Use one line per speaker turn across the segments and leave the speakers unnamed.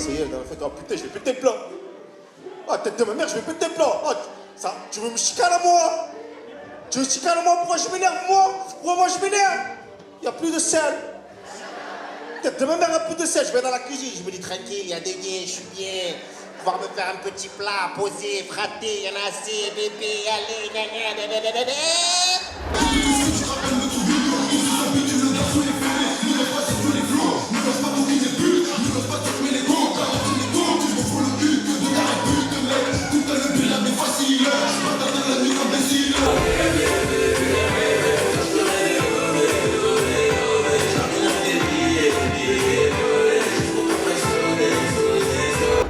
ça y est, la dernière fois, oh putain, je vais péter le plat. Ah, tête de ma mère, je vais péter le plat. Ah, ça, tu veux me chicaner à moi? Tu veux me chicaner à moi? Pourquoi je m'énerve, moi? Pourquoi moi je m'énerve? Y a plus de sel. Tête de ma mère, y a plus de sel. Je vais dans la cuisine, je me dis tranquille, y a des liens, je suis bien. Pouvoir me faire un petit plat, poser, frater, y'en a assez, bébé, allez, gna gna, da da da da da.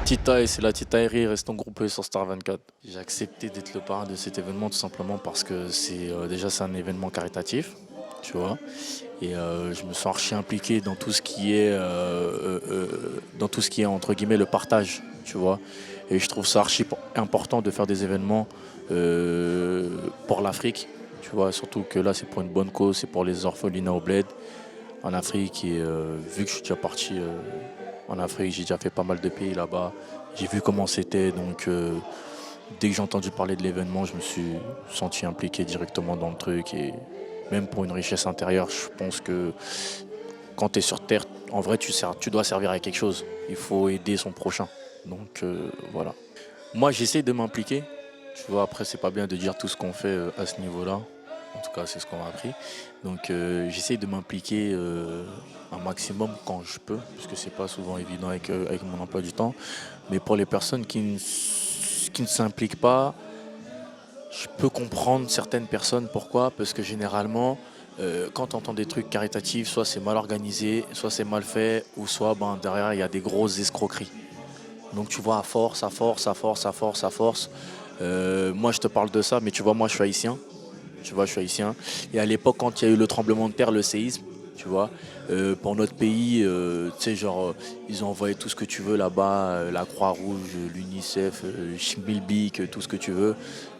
Tita et c'est la Titaillerie, restons groupés sur Star 24. J'ai accepté d'être le parrain de cet événement tout simplement parce que déjà c'est un événement caritatif, tu vois. Et je me sens archi impliqué dans tout ce qui est entre guillemets le partage, tu vois. Et je trouve ça archi important de faire des événements pour l'Afrique, tu vois. Surtout que là c'est pour une bonne cause, c'est pour les orphelinats au bled en Afrique. Et vu que je suis déjà parti en Afrique, j'ai déjà fait pas mal de pays là-bas. J'ai vu comment c'était, donc dès que j'ai entendu parler de l'événement, je me suis senti impliqué directement dans le truc. Et même pour une richesse intérieure, je pense que quand tu es sur Terre, en vrai, tu dois servir à quelque chose. Il faut aider son prochain. Donc voilà. Moi, j'essaie de m'impliquer. Tu vois, après, c'est pas bien de dire tout ce qu'on fait à ce niveau-là. En tout cas, c'est ce qu'on m'a appris. Donc, j'essaie de m'impliquer un maximum quand je peux, parce que c'est pas souvent évident avec mon emploi du temps. Mais pour les personnes qui ne s'impliquent pas, je peux comprendre certaines personnes. Pourquoi? Parce que généralement, quand tu entends des trucs caritatifs, soit c'est mal organisé, soit c'est mal fait, ou soit derrière, il y a des grosses escroqueries. Donc tu vois, à force, à force, à force, à force, à force. Moi, je te parle de ça, mais tu vois, moi, je suis haïtien. Tu vois, je suis haïtien. Et à l'époque, quand il y a eu le tremblement de terre, le séisme, tu vois, pour notre pays, tu sais, genre, ils ont envoyé tout ce que tu veux là-bas, la Croix-Rouge, l'UNICEF, Schmilblick, tout ce que tu veux.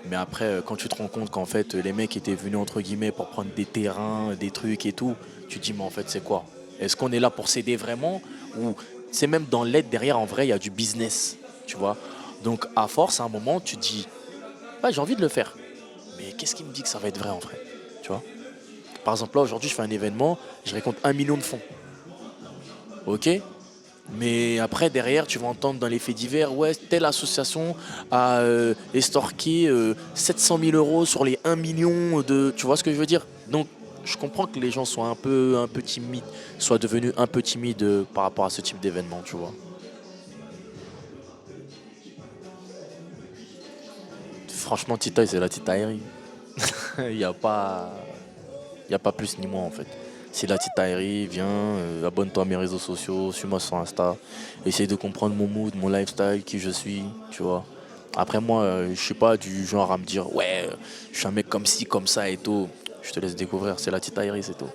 Mais après, quand tu te rends compte qu'en fait, les mecs étaient venus, entre guillemets, pour prendre des terrains, des trucs et tout, tu te dis, mais en fait, c'est quoi? Est-ce qu'on est là pour s'aider vraiment? Ou c'est même dans l'aide derrière, en vrai, il y a du business, tu vois? Donc, à force, à un moment, tu te dis, ouais, j'ai envie de le faire. Mais qu'est-ce qui me dit que ça va être vrai en vrai? Tu vois? Par exemple, là, aujourd'hui, je fais un événement, je récolte 1 million de fonds. Ok? Mais après, derrière, tu vas entendre dans les faits divers, ouais, telle association a estorqué 700 000 euros sur les 1 million de. Tu vois ce que je veux dire? Donc, je comprends que les gens soient un peu timides, soient devenus un peu timides par rapport à ce type d'événement, tu vois. Franchement, Tita, c'est la titaillerie. Il n'y a pas. Il n'y a pas plus ni moins en fait. C'est la petite aérie, viens, abonne-toi à mes réseaux sociaux, suis-moi sur Insta, essaye de comprendre mon mood, mon lifestyle, qui je suis, tu vois. Après moi, je suis pas du genre à me dire ouais, je suis un mec comme ci, comme ça et tout. Je te laisse découvrir, c'est la petite aérie, c'est tout.